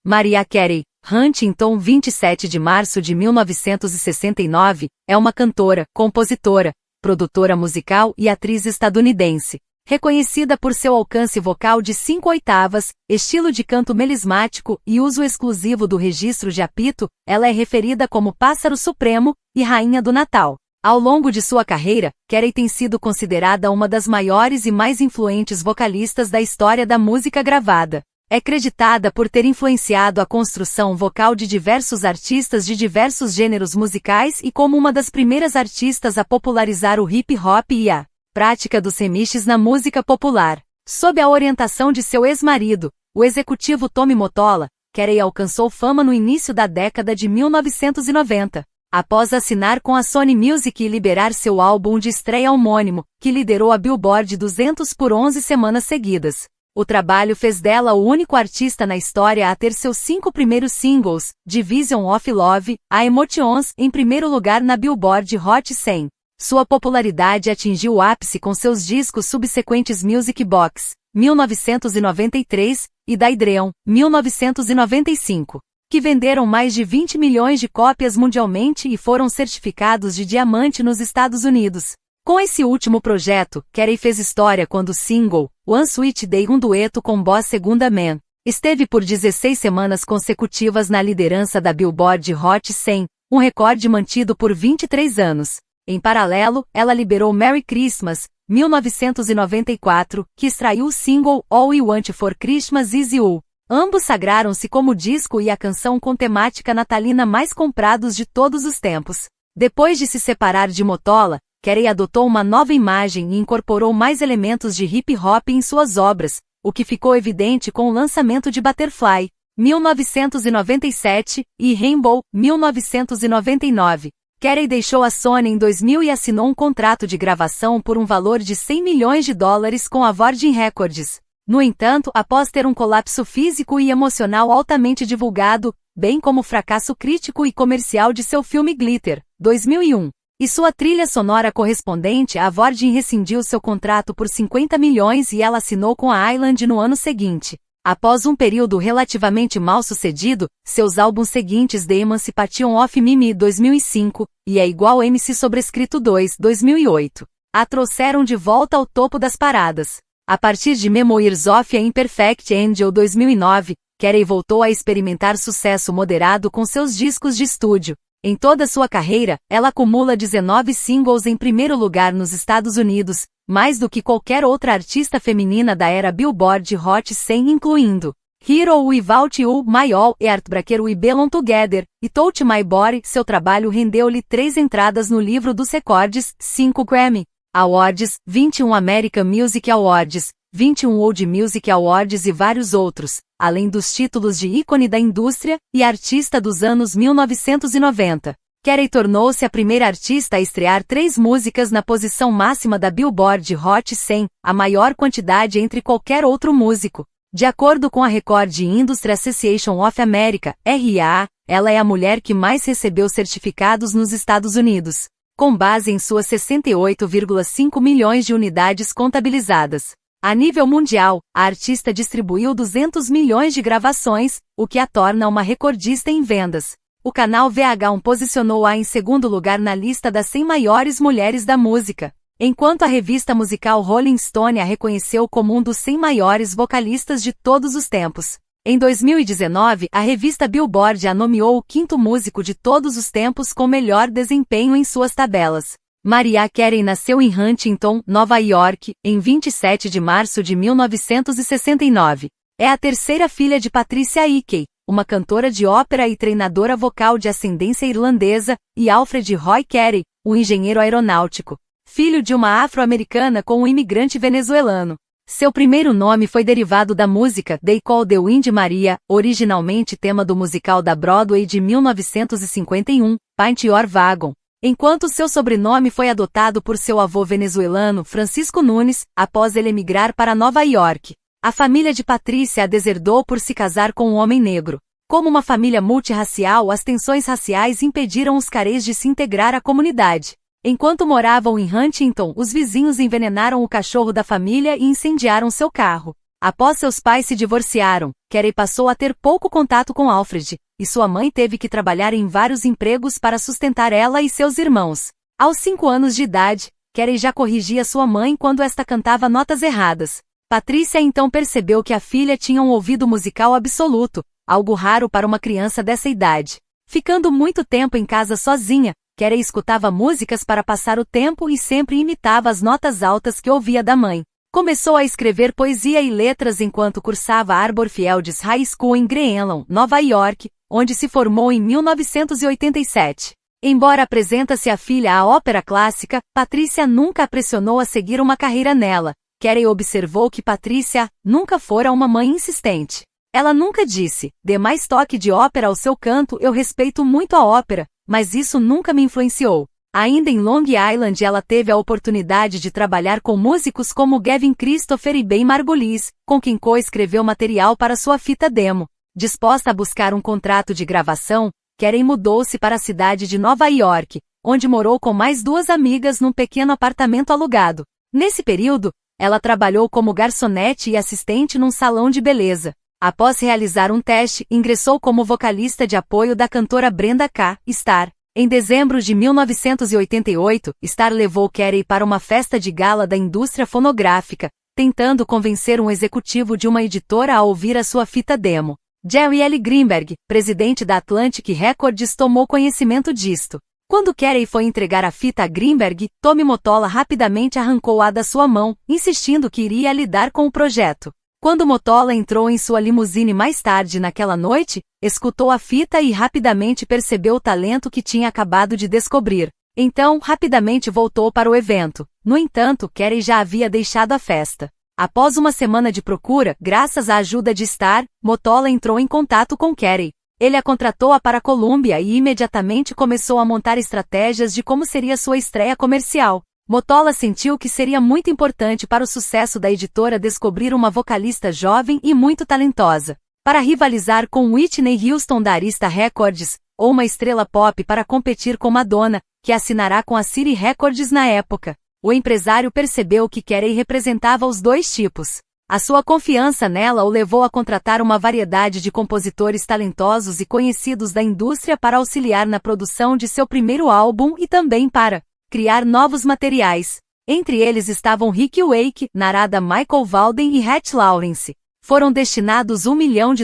Mariah Carey, Huntington, 27 de março de 1969, é uma cantora, compositora, produtora musical e atriz estadunidense. Reconhecida por seu alcance vocal de 5 oitavas, estilo de canto melismático e uso exclusivo do registro de apito, ela é referida como Pássaro Supremo e Rainha do Natal. Ao longo de sua carreira, Carey tem sido considerada uma das maiores e mais influentes vocalistas da história da música gravada. É creditada por ter influenciado a construção vocal de diversos artistas de diversos gêneros musicais e como uma das primeiras artistas a popularizar o hip-hop e a prática dos remixes na música popular. Sob a orientação de seu ex-marido, o executivo Tommy Mottola, Carey alcançou fama no início da década de 1990, após assinar com a Sony Music e liberar seu álbum de estreia homônimo, que liderou a Billboard 200 por 11 semanas seguidas. O trabalho fez dela o único artista na história a ter seus 5 primeiros singles, Division of Love, a Emotions, em primeiro lugar na Billboard Hot 100. Sua popularidade atingiu o ápice com seus discos subsequentes Music Box, 1993, e Daydream, 1995, que venderam mais de 20 milhões de cópias mundialmente e foram certificados de diamante nos Estados Unidos. Com esse último projeto, Carey fez história quando o single, One Sweet Day, um dueto com Boss Segunda Man, esteve por 16 semanas consecutivas na liderança da Billboard Hot 100, um recorde mantido por 23 anos. Em paralelo, ela liberou Merry Christmas, 1994, que extraiu o single All We Want for Christmas Is You. Ambos sagraram-se como o disco e a canção com temática natalina mais comprados de todos os tempos. Depois de se separar de Mottola, Carey adotou uma nova imagem e incorporou mais elementos de hip-hop em suas obras, o que ficou evidente com o lançamento de Butterfly, 1997, e Rainbow, 1999. Carey deixou a Sony em 2000 e assinou um contrato de gravação por um valor de $100 milhões com a Virgin Records. No entanto, após ter um colapso físico e emocional altamente divulgado, bem como o fracasso crítico e comercial de seu filme Glitter, 2001, e sua trilha sonora correspondente, a Virgin rescindiu seu contrato por $50 milhões e ela assinou com a Island no ano seguinte. Após um período relativamente mal sucedido, seus álbuns seguintes The Emancipation of Mimi 2005 e É Igual MC Sobrescrito 2 2008, a trouxeram de volta ao topo das paradas. A partir de Memoirs of a Imperfect Angel 2009, Carey voltou a experimentar sucesso moderado com seus discos de estúdio. Em toda sua carreira, ela acumula 19 singles em primeiro lugar nos Estados Unidos, mais do que qualquer outra artista feminina da era Billboard Hot 100, incluindo Hero, Without You, My All, Heartbreaker, We Belong Together, e Touch My Body. Seu trabalho rendeu-lhe 3 entradas no livro dos recordes, 5 Grammy Awards, 21 American Music Awards, 21 World Music Awards e vários outros, além dos títulos de ícone da indústria e artista dos anos 1990. Carey tornou-se a primeira artista a estrear 3 músicas na posição máxima da Billboard Hot 100, a maior quantidade entre qualquer outro músico. De acordo com a Record Industry Association of America, RAA, ela é a mulher que mais recebeu certificados nos Estados Unidos, com base em suas 68,5 milhões de unidades contabilizadas. A nível mundial, a artista distribuiu 200 milhões de gravações, o que a torna uma recordista em vendas. O canal VH1 posicionou-a em segundo lugar na lista das 100 maiores mulheres da música, enquanto a revista musical Rolling Stone a reconheceu como um dos 100 maiores vocalistas de todos os tempos. Em 2019, a revista Billboard a nomeou o 5º músico de todos os tempos com melhor desempenho em suas tabelas. Mariah Carey nasceu em Huntington, Nova York, em 27 de março de 1969. É a terceira filha de Patricia Hickey, uma cantora de ópera e treinadora vocal de ascendência irlandesa, e Alfred Roy Carey, um engenheiro aeronáutico, filho de uma afro-americana com um imigrante venezuelano. Seu primeiro nome foi derivado da música They Call the Wind Maria, originalmente tema do musical da Broadway de 1951, Paint Your Wagon, enquanto seu sobrenome foi adotado por seu avô venezuelano Francisco Nunes, após ele emigrar para Nova York. A família de Patrícia a deserdou por se casar com um homem negro. Como uma família multirracial, as tensões raciais impediram os Careys de se integrar à comunidade. Enquanto moravam em Huntington, os vizinhos envenenaram o cachorro da família e incendiaram seu carro. Após seus pais se divorciaram, Carey passou a ter pouco contato com Alfred, e sua mãe teve que trabalhar em vários empregos para sustentar ela e seus irmãos. Aos 5 anos de idade, Carey já corrigia sua mãe quando esta cantava notas erradas. Patrícia então percebeu que a filha tinha um ouvido musical absoluto, algo raro para uma criança dessa idade. Ficando muito tempo em casa sozinha, Carey escutava músicas para passar o tempo e sempre imitava as notas altas que ouvia da mãe. Começou a escrever poesia e letras enquanto cursava Arbor Fields High School em Greenlawn, Nova York, onde se formou em 1987. Embora apresenta-se a filha à ópera clássica, Patrícia nunca a pressionou a seguir uma carreira nela. Carey observou que Patrícia nunca fora uma mãe insistente. Ela nunca disse, dê mais toque de ópera ao seu canto, eu respeito muito a ópera, mas isso nunca me influenciou. Ainda em Long Island ela teve a oportunidade de trabalhar com músicos como Gavin Christopher e Ben Margulies, com quem co-escreveu material para sua fita demo. Disposta a buscar um contrato de gravação, Carey mudou-se para a cidade de Nova York, onde morou com mais 2 amigas num pequeno apartamento alugado. Nesse período, ela trabalhou como garçonete e assistente num salão de beleza. Após realizar um teste, ingressou como vocalista de apoio da cantora Brenda K. Starr. Em dezembro de 1988, Starr levou Carey para uma festa de gala da indústria fonográfica, tentando convencer um executivo de uma editora a ouvir a sua fita demo. Jerry L. Greenberg, presidente da Atlantic Records, tomou conhecimento disto. Quando Carey foi entregar a fita a Greenberg, Tommy Mottola rapidamente arrancou-a da sua mão, insistindo que iria lidar com o projeto. Quando Mottola entrou em sua limusine mais tarde naquela noite, escutou a fita e rapidamente percebeu o talento que tinha acabado de descobrir. Então, rapidamente voltou para o evento. No entanto, Carey já havia deixado a festa. Após uma semana de procura, graças à ajuda de Starr, Mottola entrou em contato com Carey. Ele a contratou para a Columbia e imediatamente começou a montar estratégias de como seria sua estreia comercial. Mottola sentiu que seria muito importante para o sucesso da editora descobrir uma vocalista jovem e muito talentosa, para rivalizar com Whitney Houston da Arista Records, ou uma estrela pop para competir com Madonna, que assinará com a City Records na época. O empresário percebeu que Carey representava os 2 tipos. A sua confiança nela o levou a contratar uma variedade de compositores talentosos e conhecidos da indústria para auxiliar na produção de seu primeiro álbum e também para criar novos materiais. Entre eles estavam Ricky Wake, Narada Michael Walden e Hatch Lawrence. Foram destinados $1 milhão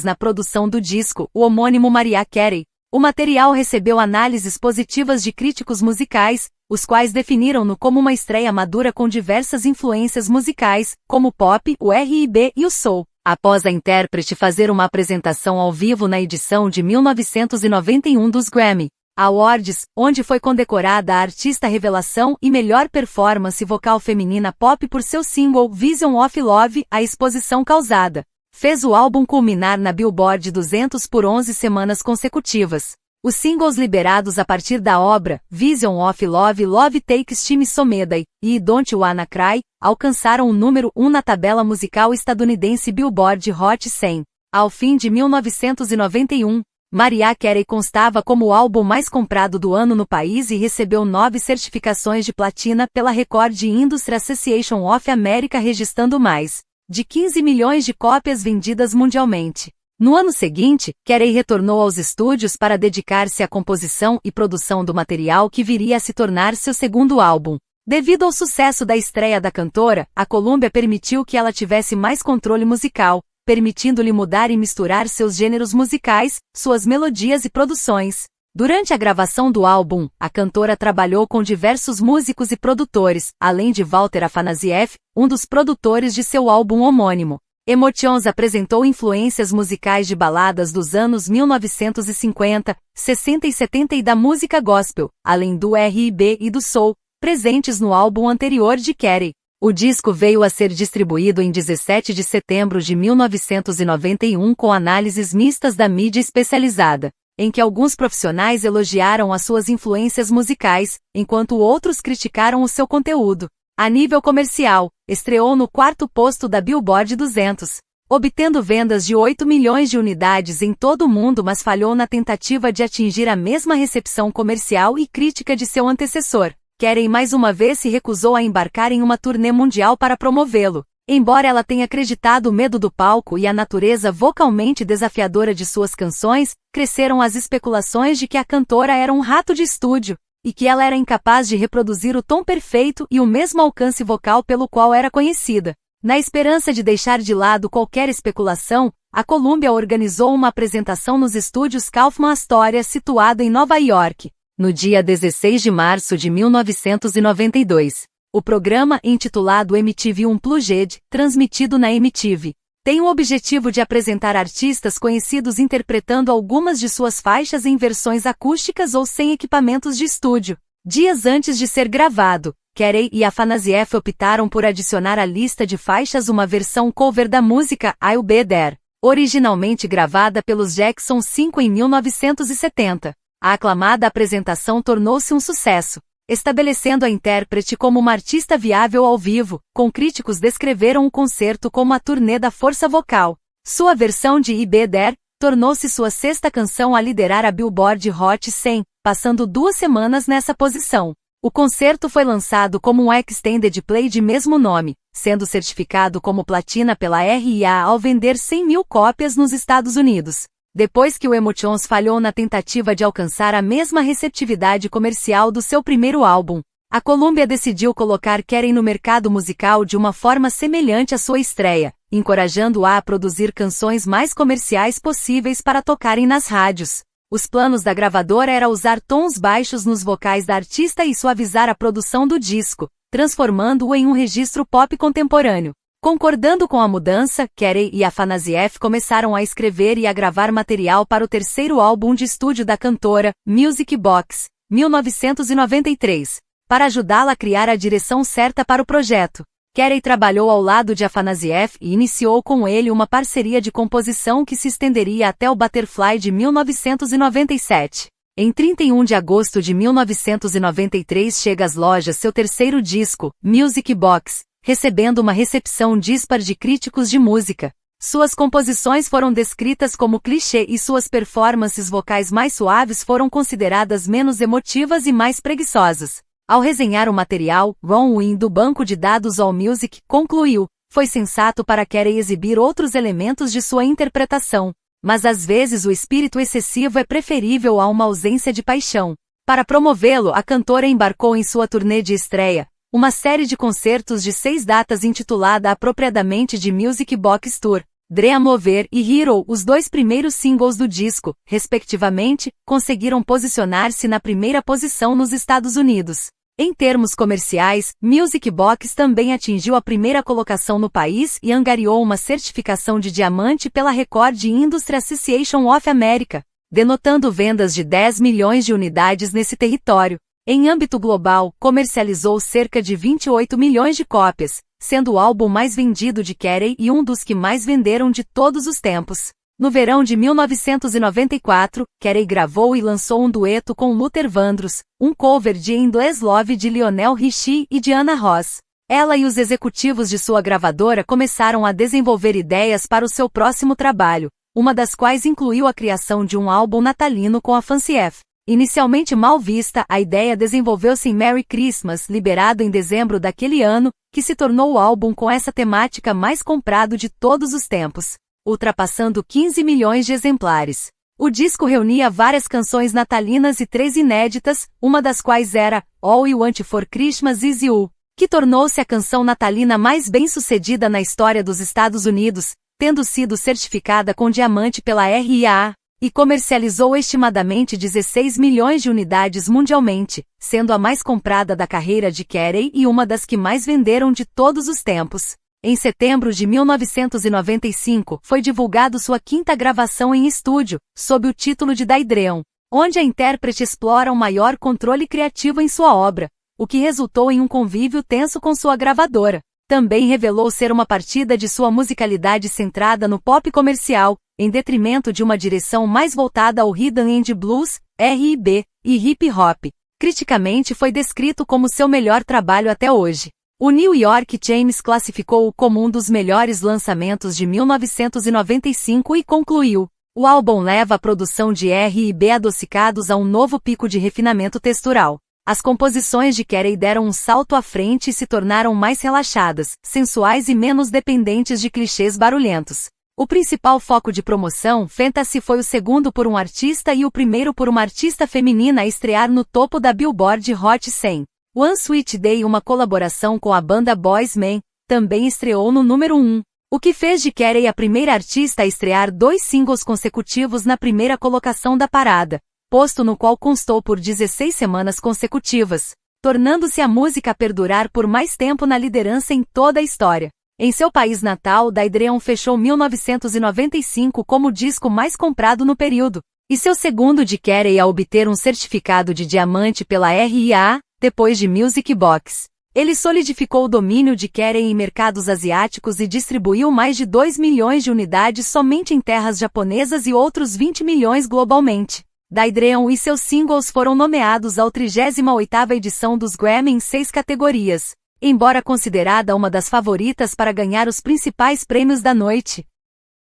na produção do disco, o homônimo Mariah Carey. O material recebeu análises positivas de críticos musicais, os quais definiram-no como uma estreia madura com diversas influências musicais, como o pop, o R&B e o soul. Após a intérprete fazer uma apresentação ao vivo na edição de 1991 dos Grammy Awards, onde foi condecorada a artista revelação e melhor performance vocal feminina pop por seu single Vision of Love, a exposição causada fez o álbum culminar na Billboard 200 por 11 semanas consecutivas. Os singles liberados a partir da obra, Vision of Love, Love Takes Time Somedai e Don't Wanna Cry, alcançaram o número 1 na tabela musical estadunidense Billboard Hot 100. Ao fim de 1991, Mariah Carey constava como o álbum mais comprado do ano no país e recebeu 9 certificações de platina pela Record Industry Association of America, registrando mais de 15 milhões de cópias vendidas mundialmente. No ano seguinte, Carey retornou aos estúdios para dedicar-se à composição e produção do material que viria a se tornar seu segundo álbum. Devido ao sucesso da estreia da cantora, a Columbia permitiu que ela tivesse mais controle musical, permitindo-lhe mudar e misturar seus gêneros musicais, suas melodias e produções. Durante a gravação do álbum, a cantora trabalhou com diversos músicos e produtores, além de Walter Afanasieff, um dos produtores de seu álbum homônimo. Emotions apresentou influências musicais de baladas dos anos 1950, 60 e 70 e da música gospel, além do R&B e do soul, presentes no álbum anterior de Carey. O disco veio a ser distribuído em 17 de setembro de 1991 com análises mistas da mídia especializada, em que alguns profissionais elogiaram as suas influências musicais, enquanto outros criticaram o seu conteúdo. A nível comercial, estreou no 4º posto da Billboard 200, obtendo vendas de 8 milhões de unidades em todo o mundo, mas falhou na tentativa de atingir a mesma recepção comercial e crítica de seu antecessor. Carey mais uma vez se recusou a embarcar em uma turnê mundial para promovê-lo. Embora ela tenha acreditado o medo do palco e a natureza vocalmente desafiadora de suas canções, cresceram as especulações de que a cantora era um rato de estúdio, e que ela era incapaz de reproduzir o tom perfeito e o mesmo alcance vocal pelo qual era conhecida. Na esperança de deixar de lado qualquer especulação, a Columbia organizou uma apresentação nos estúdios Kaufman Astoria, situado em Nova York, no dia 16 de março de 1992. O programa, intitulado MTV Unplugged, transmitido na MTV, tem o objetivo de apresentar artistas conhecidos interpretando algumas de suas faixas em versões acústicas ou sem equipamentos de estúdio. Dias antes de ser gravado, Carey e Afanasieff optaram por adicionar à lista de faixas uma versão cover da música I'll Be There, originalmente gravada pelos Jackson 5 em 1970. A aclamada apresentação tornou-se um sucesso, estabelecendo a intérprete como uma artista viável ao vivo, com críticos descreveram o concerto como a turnê da força vocal. Sua versão de I'll Be There tornou-se sua sexta canção a liderar a Billboard Hot 100, passando 2 semanas nessa posição. O concerto foi lançado como um extended play de mesmo nome, sendo certificado como platina pela RIA ao vender 100.000 cópias nos Estados Unidos. Depois que o Emotions falhou na tentativa de alcançar a mesma receptividade comercial do seu primeiro álbum, a Columbia decidiu colocar Carey no mercado musical de uma forma semelhante à sua estreia, encorajando-a a produzir canções mais comerciais possíveis para tocarem nas rádios. Os planos da gravadora era usar tons baixos nos vocais da artista e suavizar a produção do disco, transformando-o em um registro pop contemporâneo. Concordando com a mudança, Carey e Afanasieff começaram a escrever e a gravar material para o terceiro álbum de estúdio da cantora, Music Box, 1993, para ajudá-la a criar a direção certa para o projeto. Carey trabalhou ao lado de Afanasieff e iniciou com ele uma parceria de composição que se estenderia até o Butterfly de 1997. Em 31 de agosto de 1993 chega às lojas seu terceiro disco, Music Box, recebendo uma recepção dispar de críticos de música. Suas composições foram descritas como clichê e suas performances vocais mais suaves foram consideradas menos emotivas e mais preguiçosas. Ao resenhar o material, Ron Wynn do banco de dados AllMusic concluiu: foi sensato para Carey exibir outros elementos de sua interpretação, mas às vezes o espírito excessivo é preferível a uma ausência de paixão. Para promovê-lo, a cantora embarcou em sua turnê de estreia, uma série de concertos de 6 datas intitulada apropriadamente de Music Box Tour. Dream Over e Hero, os 2 primeiros singles do disco, respectivamente, conseguiram posicionar-se na primeira posição nos Estados Unidos. Em termos comerciais, Music Box também atingiu a primeira colocação no país e angariou uma certificação de diamante pela Record Industry Association of America, denotando vendas de 10 milhões de unidades nesse território. Em âmbito global, comercializou cerca de 28 milhões de cópias, sendo o álbum mais vendido de Carey e um dos que mais venderam de todos os tempos. No verão de 1994, Carey gravou e lançou um dueto com Luther Vandross, um cover de Endless Love de Lionel Richie e Diana Ross. Ela e os executivos de sua gravadora começaram a desenvolver ideias para o seu próximo trabalho, uma das quais incluiu a criação de um álbum natalino com Afanasieff. Inicialmente mal vista, a ideia desenvolveu-se em Merry Christmas, liberado em dezembro daquele ano, que se tornou o álbum com essa temática mais comprado de todos os tempos, ultrapassando 15 milhões de exemplares. O disco reunia várias canções natalinas e 3 inéditas, uma das quais era All You Want for Christmas Is You, que tornou-se a canção natalina mais bem-sucedida na história dos Estados Unidos, tendo sido certificada com diamante pela RIAA, e comercializou estimadamente 16 milhões de unidades mundialmente, sendo a mais comprada da carreira de Carey e uma das que mais venderam de todos os tempos. Em setembro de 1995, foi divulgado sua 5ª gravação em estúdio, sob o título de Daydream, onde a intérprete explora um maior controle criativo em sua obra, o que resultou em um convívio tenso com sua gravadora. Também revelou ser uma partida de sua musicalidade centrada no pop comercial, em detrimento de uma direção mais voltada ao Rhythm and Blues, R&B, e hip hop. Criticamente foi descrito como seu melhor trabalho até hoje. O New York Times classificou-o como um dos melhores lançamentos de 1995 e concluiu: o álbum leva a produção de R&B adocicados a um novo pico de refinamento textural. As composições de Carey deram um salto à frente e se tornaram mais relaxadas, sensuais e menos dependentes de clichês barulhentos. O principal foco de promoção, Fantasy, foi o segundo por um artista e o primeiro por uma artista feminina a estrear no topo da Billboard Hot 100. One Sweet Day, uma colaboração com a banda Boyz II, também estreou no número 1. O que fez de Carey a primeira artista a estrear 2 singles consecutivos na primeira colocação da parada, posto no qual constou por 16 semanas consecutivas, tornando-se a música a perdurar por mais tempo na liderança em toda a história. Em seu país natal, Daydream fechou 1995 como o disco mais comprado no período, e seu segundo de Carey a obter um certificado de diamante pela RIAA, depois de Music Box. Ele solidificou o domínio de Carey em mercados asiáticos e distribuiu mais de 2 milhões de unidades somente em terras japonesas e outros 20 milhões globalmente. Daydream e seus singles foram nomeados à 38ª edição dos Grammy em 6 categorias, embora considerada uma das favoritas para ganhar os principais prêmios da noite.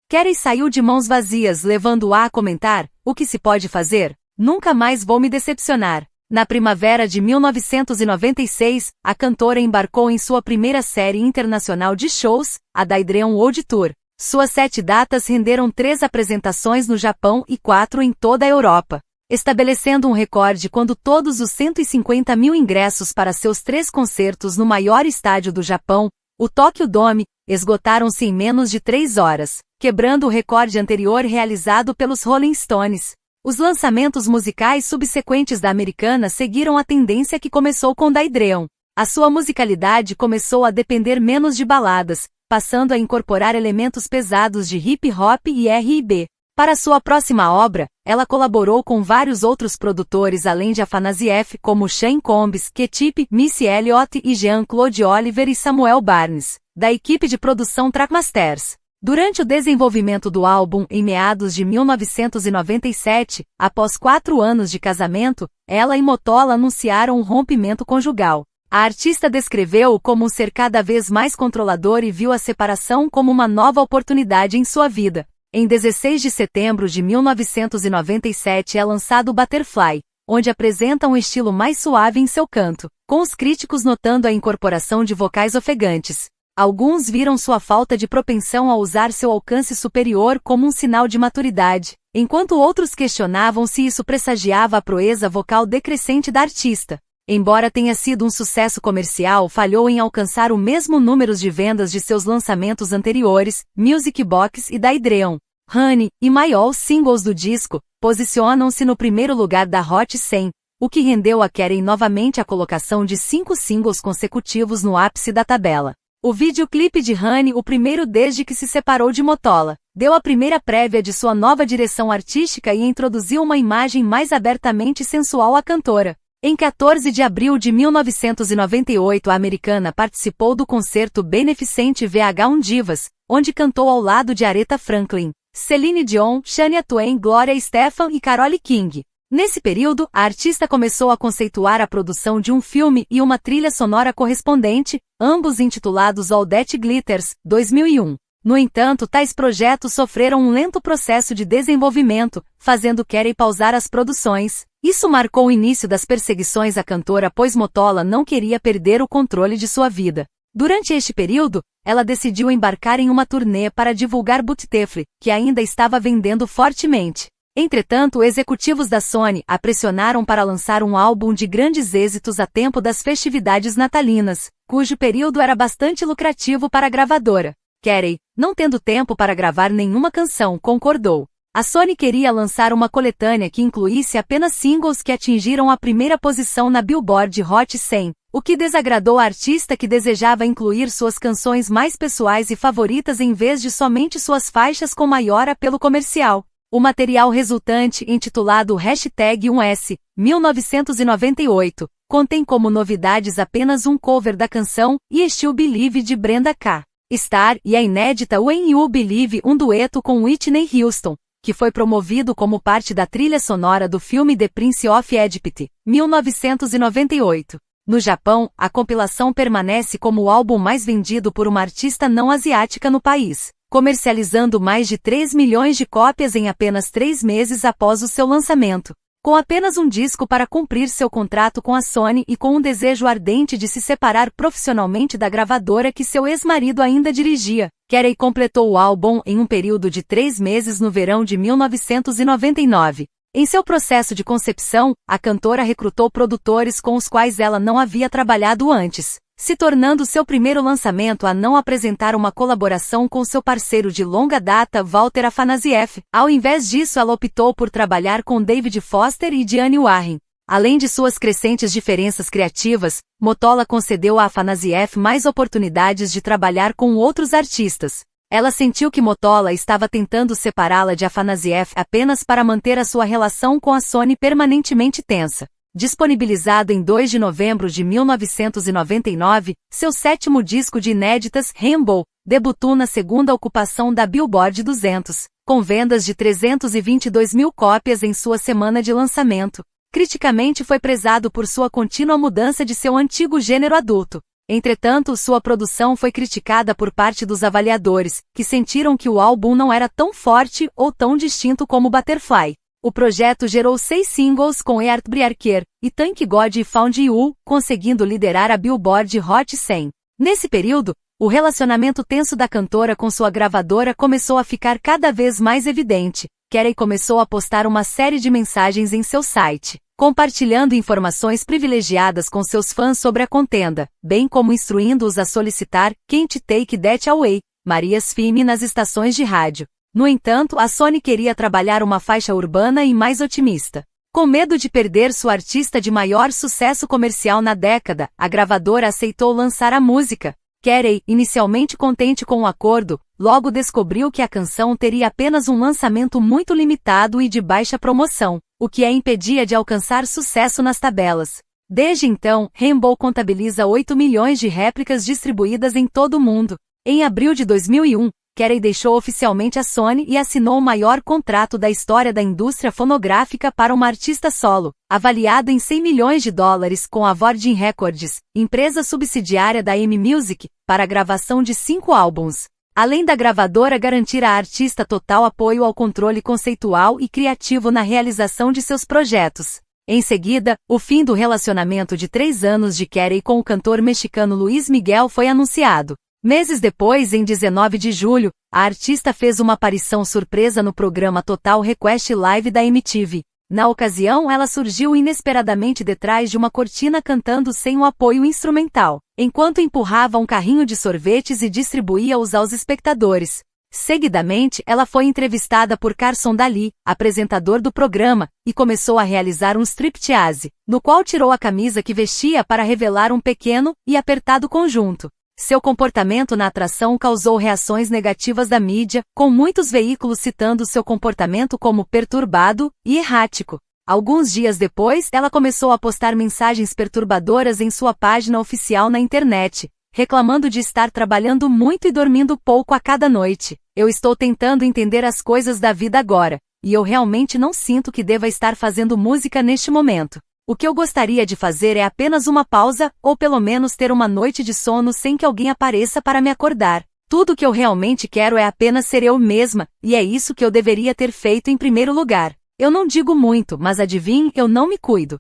Carey saiu de mãos vazias, levando-a a comentar: "O que se pode fazer? Nunca mais vou me decepcionar." Na primavera de 1996, a cantora embarcou em sua primeira série internacional de shows, a Daydream World Tour. Suas 7 datas renderam 3 apresentações no Japão e 4 em toda a Europa, estabelecendo um recorde quando todos os 150 mil ingressos para seus 3 concertos no maior estádio do Japão, o Tokyo Dome, esgotaram-se em menos de 3 horas, quebrando o recorde anterior realizado pelos Rolling Stones. Os lançamentos musicais subsequentes da americana seguiram a tendência que começou com Daydream. A sua musicalidade começou a depender menos de baladas, passando a incorporar elementos pesados de hip-hop e R&B. Para sua próxima obra, ela colaborou com vários outros produtores além de Afanasy F, como Sean Combs, Q-Tip, Missy Elliott e Jean-Claude Oliver e Samuel Barnes, da equipe de produção Trackmasters. Durante o desenvolvimento do álbum, em meados de 1997, após 4 anos de casamento, ela e Mottola anunciaram um rompimento conjugal. A artista descreveu-o como um ser cada vez mais controlador e viu a separação como uma nova oportunidade em sua vida. Em 16 de setembro de 1997 é lançado Butterfly, onde apresenta um estilo mais suave em seu canto, com os críticos notando a incorporação de vocais ofegantes. Alguns viram sua falta de propensão a usar seu alcance superior como um sinal de maturidade, enquanto outros questionavam se isso pressagiava a proeza vocal decrescente da artista. Embora tenha sido um sucesso comercial, falhou em alcançar o mesmo número de vendas de seus lançamentos anteriores, Music Box e Daydream. Honey e My All, singles do disco, posicionam-se no primeiro lugar da Hot 100, o que rendeu a Carey novamente a colocação de 5 singles consecutivos no ápice da tabela. O videoclipe de Honey, o primeiro desde que se separou de Mottola, deu a primeira prévia de sua nova direção artística e introduziu uma imagem mais abertamente sensual à cantora. Em 14 de abril de 1998, a americana participou do concerto beneficente VH1 Divas, onde cantou ao lado de Aretha Franklin, Celine Dion, Shania Twain, Gloria Estefan e Carole King. Nesse período, a artista começou a conceituar a produção de um filme e uma trilha sonora correspondente, ambos intitulados All That Glitters, 2001. No entanto, tais projetos sofreram um lento processo de desenvolvimento, fazendo Carey pausar as produções. Isso marcou o início das perseguições à cantora, pois Mottola não queria perder o controle de sua vida. Durante este período, ela decidiu embarcar em uma turnê para divulgar Butterfly, que ainda estava vendendo fortemente. Entretanto, executivos da Sony a pressionaram para lançar um álbum de grandes êxitos a tempo das festividades natalinas, cujo período era bastante lucrativo para a gravadora. Carey, não tendo tempo para gravar nenhuma canção, concordou. A Sony queria lançar uma coletânea que incluísse apenas singles que atingiram a primeira posição na Billboard Hot 100, o que desagradou a artista, que desejava incluir suas canções mais pessoais e favoritas em vez de somente suas faixas com maior apelo comercial. O material resultante, intitulado #1S, 1998, contém como novidades apenas um cover da canção I Still Believe de Brenda K. Starr e a inédita When You Believe, um dueto com Whitney Houston, que foi promovido como parte da trilha sonora do filme The Prince of Egypt, 1998. No Japão, a compilação permanece como o álbum mais vendido por uma artista não asiática no país, comercializando mais de 3 milhões de cópias em apenas 3 meses após o seu lançamento. Com apenas um disco para cumprir seu contrato com a Sony e com um desejo ardente de se separar profissionalmente da gravadora que seu ex-marido ainda dirigia, Carey completou o álbum em um período de 3 meses no verão de 1999. Em seu processo de concepção, a cantora recrutou produtores com os quais ela não havia trabalhado antes, se tornando seu primeiro lançamento a não apresentar uma colaboração com seu parceiro de longa data Walter Afanasieff. Ao invés disso, ela optou por trabalhar com David Foster e Diane Warren. Além de suas crescentes diferenças criativas, Mottola concedeu a Afanasieff mais oportunidades de trabalhar com outros artistas. Ela sentiu que Mottola estava tentando separá-la de Afanasieff apenas para manter a sua relação com a Sony permanentemente tensa. Disponibilizado em 2 de novembro de 1999, seu 7º disco de inéditas, Rainbow, debutou na segunda ocupação da Billboard 200, com vendas de 322 mil cópias em sua semana de lançamento. Criticamente foi prezado por sua contínua mudança de seu antigo gênero adulto. Entretanto, sua produção foi criticada por parte dos avaliadores, que sentiram que o álbum não era tão forte ou tão distinto como Butterfly. O projeto gerou 6 singles com Heartbreaker e Thank God I Found You, conseguindo liderar a Billboard Hot 100. Nesse período, o relacionamento tenso da cantora com sua gravadora começou a ficar cada vez mais evidente. Carey começou a postar uma série de mensagens em seu site, compartilhando informações privilegiadas com seus fãs sobre a contenda, bem como instruindo-os a solicitar Can't Take That Away, Mariah's Theme nas estações de rádio. No entanto, a Sony queria trabalhar uma faixa urbana e mais otimista. Com medo de perder sua artista de maior sucesso comercial na década, a gravadora aceitou lançar a música. Carey, inicialmente contente com o acordo, logo descobriu que a canção teria apenas um lançamento muito limitado e de baixa promoção, o que a impedia de alcançar sucesso nas tabelas. Desde então, Rainbow contabiliza 8 milhões de réplicas distribuídas em todo o mundo. Em abril de 2001, Carey deixou oficialmente a Sony e assinou o maior contrato da história da indústria fonográfica para uma artista solo, avaliado em 100 milhões de dólares com a Virgin Records, empresa subsidiária da EMI Music, para a gravação de 5 álbuns. Além da gravadora garantir à artista total apoio ao controle conceitual e criativo na realização de seus projetos. Em seguida, o fim do relacionamento de 3 anos de Carey com o cantor mexicano Luis Miguel foi anunciado. Meses depois, em 19 de julho, a artista fez uma aparição surpresa no programa Total Request Live da MTV. Na ocasião, ela surgiu inesperadamente detrás de uma cortina cantando sem o apoio instrumental, enquanto empurrava um carrinho de sorvetes e distribuía-os aos espectadores. Seguidamente, ela foi entrevistada por Carson Daly, apresentador do programa, e começou a realizar um striptease, no qual tirou a camisa que vestia para revelar um pequeno e apertado conjunto. Seu comportamento na atração causou reações negativas da mídia, com muitos veículos citando seu comportamento como perturbado e errático. Alguns dias depois, ela começou a postar mensagens perturbadoras em sua página oficial na internet, reclamando de estar trabalhando muito e dormindo pouco a cada noite. Eu estou tentando entender as coisas da vida agora, e eu realmente não sinto que deva estar fazendo música neste momento. O que eu gostaria de fazer é apenas uma pausa, ou pelo menos ter uma noite de sono sem que alguém apareça para me acordar. Tudo que eu realmente quero é apenas ser eu mesma, e é isso que eu deveria ter feito em primeiro lugar. Eu não digo muito, mas adivinhe, eu não me cuido.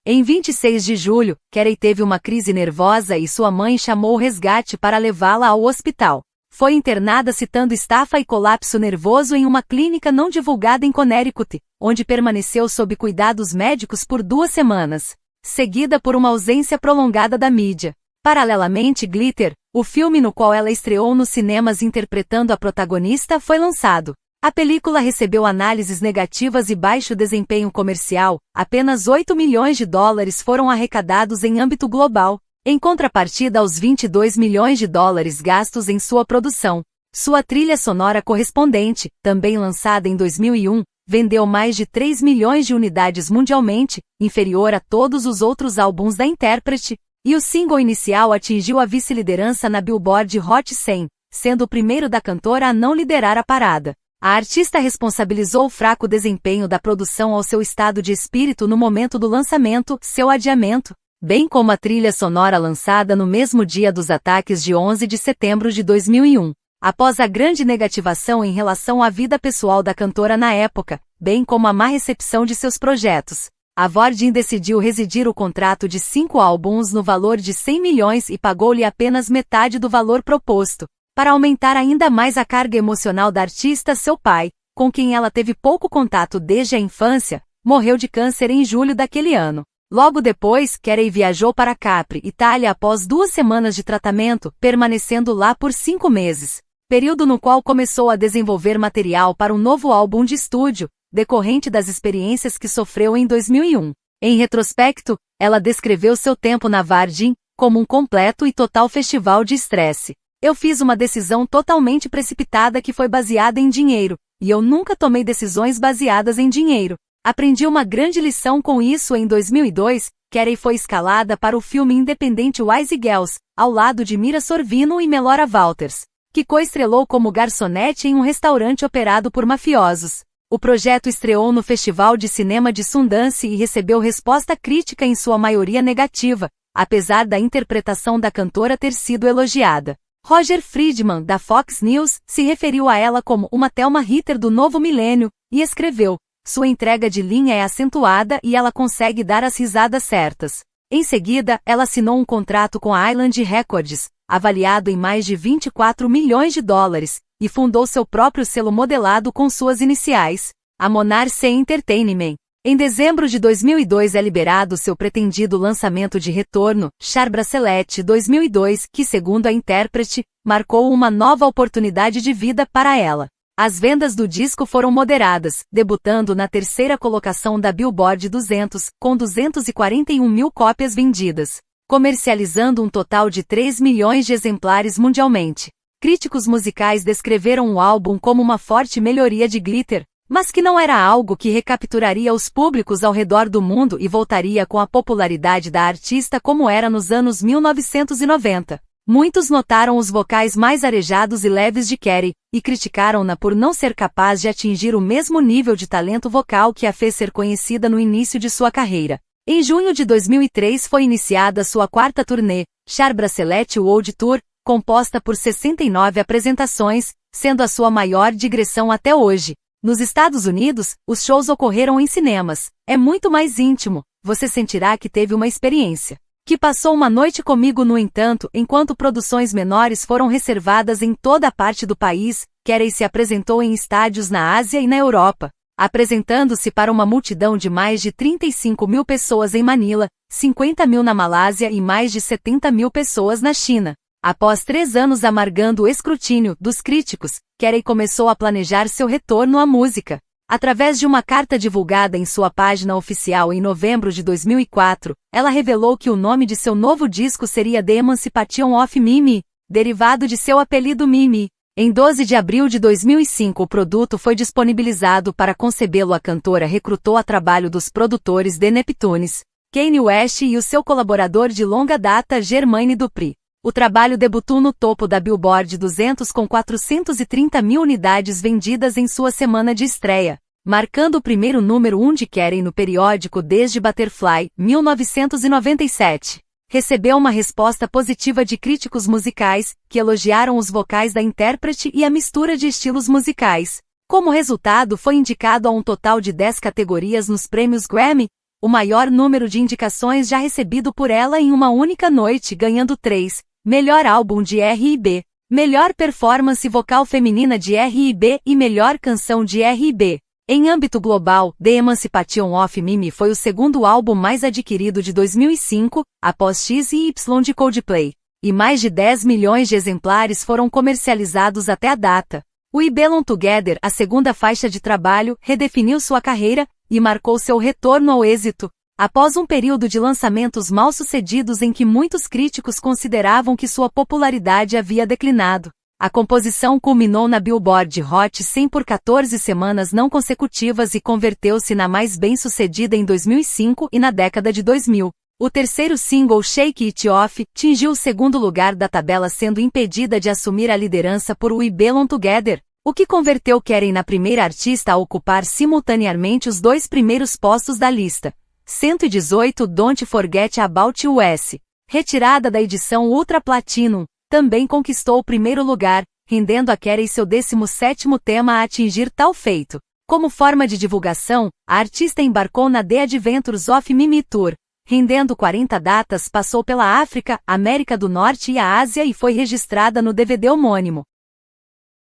Em 26 de julho, Carey teve uma crise nervosa e sua mãe chamou o resgate para levá-la ao hospital. Foi internada citando estafa e colapso nervoso em uma clínica não divulgada em Connecticut, onde permaneceu sob cuidados médicos por 2 semanas, seguida por uma ausência prolongada da mídia. Paralelamente, Glitter, o filme no qual ela estreou nos cinemas interpretando a protagonista, foi lançado. A película recebeu análises negativas e baixo desempenho comercial, apenas 8 milhões de dólares foram arrecadados em âmbito global, em contrapartida aos 22 milhões de dólares gastos em sua produção. Sua trilha sonora correspondente, também lançada em 2001, vendeu mais de 3 milhões de unidades mundialmente, inferior a todos os outros álbuns da intérprete, e o single inicial atingiu a vice-liderança na Billboard Hot 100, sendo o primeiro da cantora a não liderar a parada. A artista responsabilizou o fraco desempenho da produção ao seu estado de espírito no momento do lançamento, seu adiamento, bem como a trilha sonora lançada no mesmo dia dos ataques de 11 de setembro de 2001. Após a grande negativação em relação à vida pessoal da cantora na época, bem como a má recepção de seus projetos, a Virgin decidiu rescindir o contrato de 5 álbuns no valor de 100 milhões e pagou-lhe apenas metade do valor proposto, para aumentar ainda mais a carga emocional da artista. Seu pai, com quem ela teve pouco contato desde a infância, morreu de câncer em julho daquele ano. Logo depois, Carey viajou para Capri, Itália após 2 semanas de tratamento, permanecendo lá por 5 meses, período no qual começou a desenvolver material para um novo álbum de estúdio, decorrente das experiências que sofreu em 2001. Em retrospecto, ela descreveu seu tempo na Virgin como um completo e total festival de estresse. Eu fiz uma decisão totalmente precipitada que foi baseada em dinheiro, e eu nunca tomei decisões baseadas em dinheiro. Aprendi uma grande lição com isso. Em 2002, Carey foi escalada para o filme independente Wise Girls, ao lado de Mira Sorvino e Melora Walters, que coestrelou como garçonete em um restaurante operado por mafiosos. O projeto estreou no Festival de Cinema de Sundance e recebeu resposta crítica em sua maioria negativa, apesar da interpretação da cantora ter sido elogiada. Roger Friedman, da Fox News, se referiu a ela como uma Thelma Ritter do novo milênio, e escreveu: sua entrega de linha é acentuada e ela consegue dar as risadas certas. Em seguida, ela assinou um contrato com a Island Records, avaliado em mais de 24 milhões de dólares, e fundou seu próprio selo modelado com suas iniciais, a Monarch Entertainment. Em dezembro de 2002 é liberado seu pretendido lançamento de retorno, Char Bracelet 2002, que, segundo a intérprete, marcou uma nova oportunidade de vida para ela. As vendas do disco foram moderadas, debutando na 3ª colocação da Billboard 200, com 241 mil cópias vendidas, comercializando um total de 3 milhões de exemplares mundialmente. Críticos musicais descreveram o álbum como uma forte melhoria de Glitter, mas que não era algo que recapturaria os públicos ao redor do mundo e voltaria com a popularidade da artista como era nos anos 1990. Muitos notaram os vocais mais arejados e leves de Carey, e criticaram-na por não ser capaz de atingir o mesmo nível de talento vocal que a fez ser conhecida no início de sua carreira. Em junho de 2003 foi iniciada sua 4ª turnê, Char Bracelet World Tour, composta por 69 apresentações, sendo a sua maior digressão até hoje. Nos Estados Unidos, os shows ocorreram em cinemas. É muito mais íntimo, você sentirá que teve uma experiência que passou uma noite comigo. No entanto, enquanto produções menores foram reservadas em toda a parte do país, Carey se apresentou em estádios na Ásia e na Europa, apresentando-se para uma multidão de mais de 35 mil pessoas em Manila, 50 mil na Malásia e mais de 70 mil pessoas na China. Após 3 anos amargando o escrutínio dos críticos, Carey começou a planejar seu retorno à música. Através de uma carta divulgada em sua página oficial em novembro de 2004, ela revelou que o nome de seu novo disco seria The Emancipation of Mimi, derivado de seu apelido Mimi. Em 12 de abril de 2005 o produto foi disponibilizado. Para concebê-lo, a cantora recrutou a trabalho dos produtores The Neptunes, Kanye West e o seu colaborador de longa data Jermaine Dupri. O trabalho debutou no topo da Billboard 200 com 430 mil unidades vendidas em sua semana de estreia, marcando o primeiro número 1 de Carey no periódico desde Butterfly, 1997. Recebeu uma resposta positiva de críticos musicais, que elogiaram os vocais da intérprete e a mistura de estilos musicais. Como resultado, foi indicado a um total de 10 categorias nos prêmios Grammy, o maior número de indicações já recebido por ela em uma única noite, ganhando 3. Melhor álbum de R&B, melhor performance vocal feminina de R&B e melhor canção de R&B. Em âmbito global, The Emancipation of Mimi foi o segundo álbum mais adquirido de 2005, após X e Y de Coldplay, e mais de 10 milhões de exemplares foram comercializados até a data. We Belong Together, a segunda faixa de trabalho, redefiniu sua carreira e marcou seu retorno ao êxito. Após um período de lançamentos mal-sucedidos em que muitos críticos consideravam que sua popularidade havia declinado, a composição culminou na Billboard Hot 100 por 14 semanas não consecutivas e converteu-se na mais bem-sucedida em 2005 e na década de 2000. O terceiro single, Shake It Off, atingiu o segundo lugar da tabela, sendo impedida de assumir a liderança por We Belong Together, o que converteu Carey na primeira artista a ocupar simultaneamente os 2 primeiros postos da lista. 118 Don't Forget About US, retirada da edição Ultra Platinum, também conquistou o primeiro lugar, rendendo a Carey seu 17º tema a atingir tal feito. Como forma de divulgação, a artista embarcou na The Adventures of Mimi Tour. Rendendo 40 datas, passou pela África, América do Norte e a Ásia e foi registrada no DVD homônimo.